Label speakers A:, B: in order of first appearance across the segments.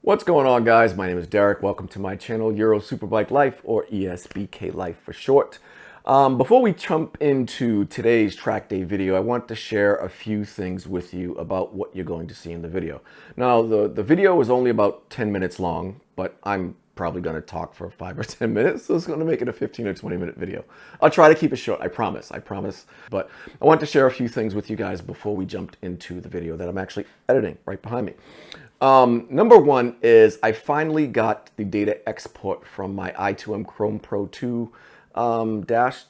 A: What's going on, guys? My name is Derek. Welcome to my channel, Euro Superbike Life, or ESBK Life for short. Before we jump into today's track day video, I want to share a few things with you about what you're going to see in the video. Now, the video is only about 10 minutes long, but I'm probably going to talk for 5 or 10 minutes, so it's going to make it a 15 or 20 minute video. I'll try to keep it short, I promise. But I want to share a few things with you guys before we jump into the video that I'm actually editing right behind me. Number one is I finally got the data export from my i2M Chrome Pro 2 dash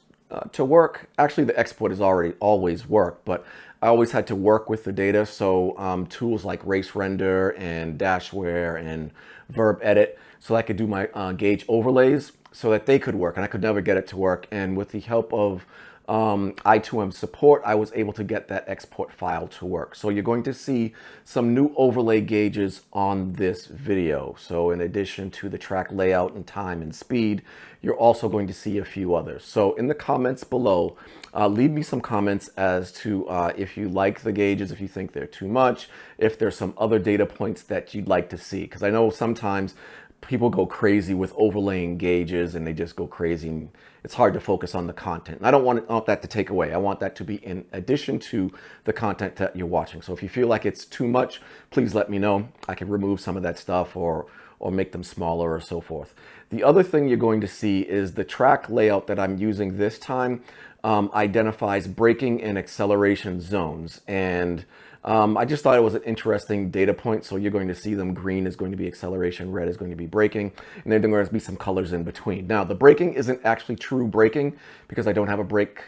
A: to work. Actually, the export has always worked, but I always had to work with the data. So tools like Race Render and Dashware and Verb Edit, so I could do my gauge overlays so that they could work, and I could never get it to work. And with the help of i2M support, I was able to get that export file to work. So you're going to see some new overlay gauges on this video. So in addition to the track layout and time and speed, you're also going to see a few others. So in the comments below, leave me some comments as to if you like the gauges, if you think they're too much, if there's some other data points that you'd like to see. Because I know sometimes people go crazy with overlaying gauges and they just go crazy and it's hard to focus on the content. And I don't want that to take away. I want that to be in addition to the content that you're watching. So if you feel like it's too much, please let me know. I can remove some of that stuff or make them smaller or so forth. The other thing you're going to see is the track layout that I'm using this time identifies braking and acceleration zones. And I just thought it was an interesting data point. So you're going to see them. Green is going to be acceleration, red is going to be braking, and then there's going to be some colors in between. Now, the braking isn't actually true braking because I don't have a brake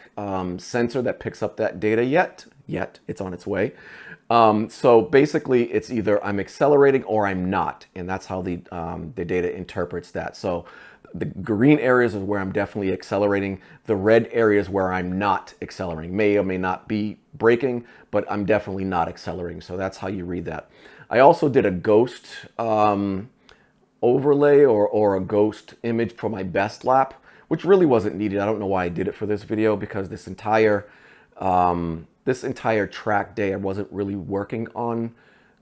A: sensor that picks up that data yet. It's on its way. So basically, it's either I'm accelerating or I'm not, and that's how the data interprets that. So the green areas is where I'm definitely accelerating. The red areas where I'm not accelerating. May or may not be braking, but I'm definitely not accelerating. So that's how you read that. I also did a ghost overlay or a ghost image for my best lap, which really wasn't needed. I don't know why I did it for this video, because this entire track day I wasn't really working on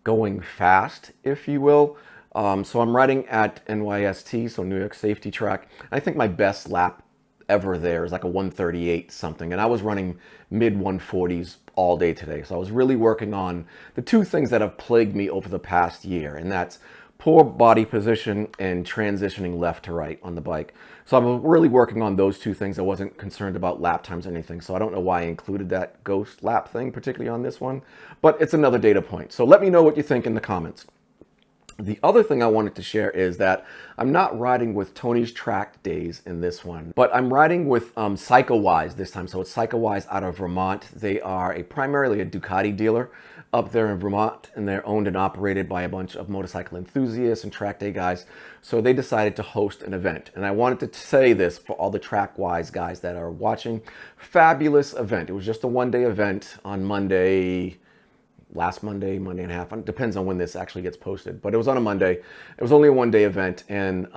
A: going fast, if you will. So I'm riding at NYST, so New York Safety Track. I think my best lap ever there is like a 138 something, and I was running mid 140s all day today. So I was really working on the two things that have plagued me over the past year, and that's poor body position and transitioning left to right on the bike. So I'm really working on those two things. I wasn't concerned about lap times or anything, so I don't know why I included that ghost lap thing, particularly on this one, but it's another data point. So let me know what you think in the comments. The other thing I wanted to share is that I'm not riding with Tony's Track Days in this one, but I'm riding with Cyclewise this time. So it's Cyclewise out of Vermont. They are primarily a Ducati dealer up there in Vermont, and they're owned and operated by a bunch of motorcycle enthusiasts and track day guys. So they decided to host an event. And I wanted to say this for all the Trackwise guys that are watching. Fabulous event. It was just a one-day event on Monday, last Monday and a half. It depends on when this actually gets posted, but it was on a Monday. It was only a one-day event, and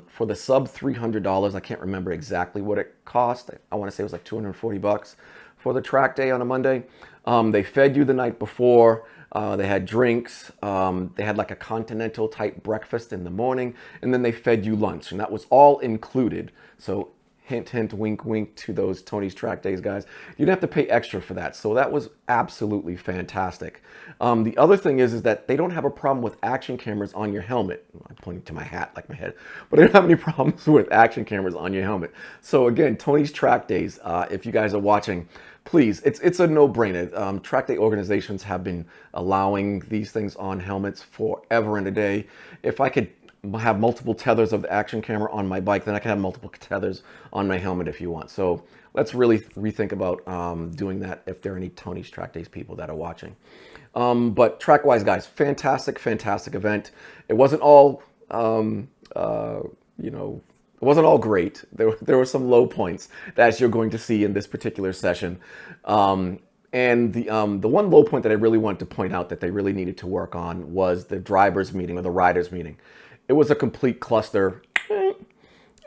A: for the sub $300, I can't remember exactly what it cost. I want to say it was like 240 bucks for the track day on a Monday. They fed you the night before. They had drinks. They had like a continental type breakfast in the morning, and then they fed you lunch, and that was all included. So hint, hint, wink, wink to those Tony's Track Days guys. You didn't have to pay extra for that. So that was absolutely fantastic. The other thing is that they don't have a problem with action cameras on your helmet. I'm pointing to my hat like my head, but they don't have any problems with action cameras on your helmet. So again, Tony's Track Days, if you guys are watching, please, it's a no-brainer. Track day organizations have been allowing these things on helmets forever and a day. If I could have multiple tethers of the action camera on my bike, then I can have multiple tethers on my helmet if you want. So let's really rethink about doing that if there are any Tony's Track Days people that are watching. But Trackwise guys, fantastic event. It wasn't all, it wasn't all great. There were some low points that you're going to see in this particular session. And the one low point that I really wanted to point out that they really needed to work on was the drivers meeting or the riders meeting. It was a complete cluster.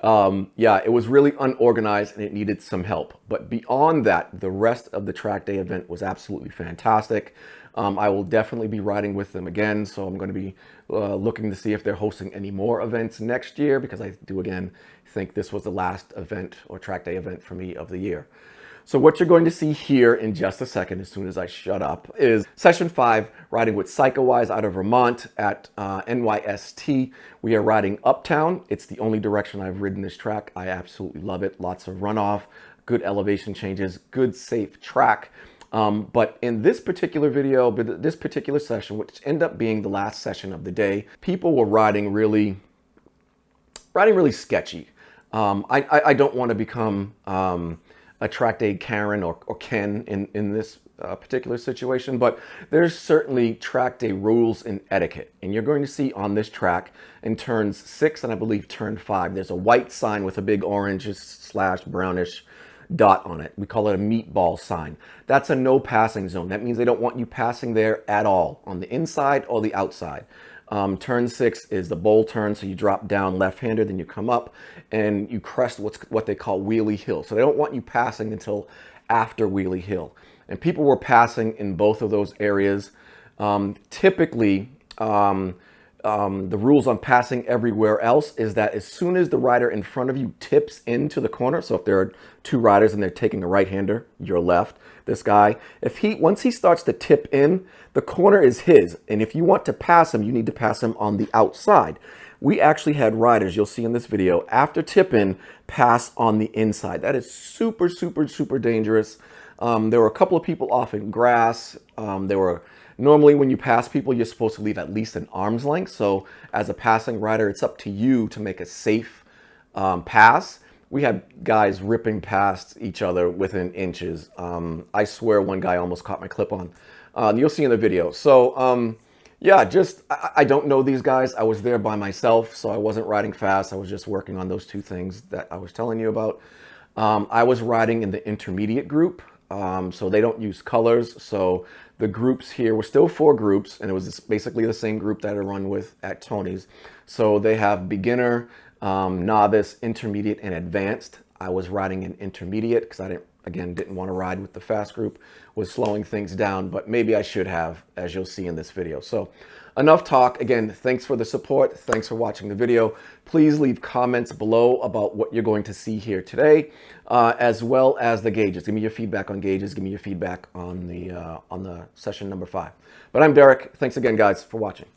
A: Yeah, it was really unorganized and it needed some help. But beyond that, the rest of the track day event was absolutely fantastic. I will definitely be riding with them again, so I'm going to be looking to see if they're hosting any more events next year, because I do, again, think this was the last event or track day event for me of the year. So what you're going to see here in just a second, as soon as I shut up, is session 5, riding with Cyclewise out of Vermont at NYST. We are riding uptown. It's the only direction I've ridden this track. I absolutely love it. Lots of runoff, good elevation changes, good safe track. But in this particular video, this particular session, which ended up being the last session of the day, people were riding really sketchy. I don't want to become a track day Karen or Ken in this particular situation, but there's certainly track day rules and etiquette. And you're going to see on this track in turns 6 and I believe turn 5, there's a white sign with a big orange / brownish dot on it. We call it a meatball sign. That's a no passing zone. That means they don't want you passing there at all, on the inside or the outside. Turn 6 is the bowl turn, so you drop down left-handed, then you come up and you crest what they call wheelie hill. So they don't want you passing until after wheelie hill. And people were passing in both of those areas. Typically, the rules on passing everywhere else is that as soon as the rider in front of you tips into the corner, so if there are 2 riders and they're taking a right-hander, your left, this guy, once he starts to tip in, the corner is his. And if you want to pass him, you need to pass him on the outside. We actually had riders, you'll see in this video, after tip in, pass on the inside. That is super, super, super dangerous. There were a couple of people off in grass. Normally, when you pass people, you're supposed to leave at least an arm's length. So as a passing rider, it's up to you to make a safe pass. We had guys ripping past each other within inches. I swear one guy almost caught my clip on. You'll see in the video. So yeah, I don't know these guys. I was there by myself, so I wasn't riding fast. I was just working on those 2 things that I was telling you about. I was riding in the intermediate group. So they don't use colors. So the groups here were still 4 groups, and it was basically the same group that I run with at Tony's. So they have beginner, novice, intermediate, and advanced. I was riding in intermediate because I didn't want to ride with the fast group, was slowing things down, but maybe I should have, as you'll see in this video. So enough talk. Again, thanks for the support. Thanks for watching the video. Please leave comments below about what you're going to see here today, as well as the gauges. Give me your feedback on gauges. Give me your feedback on the session number 5. But I'm Derek. Thanks again, guys, for watching.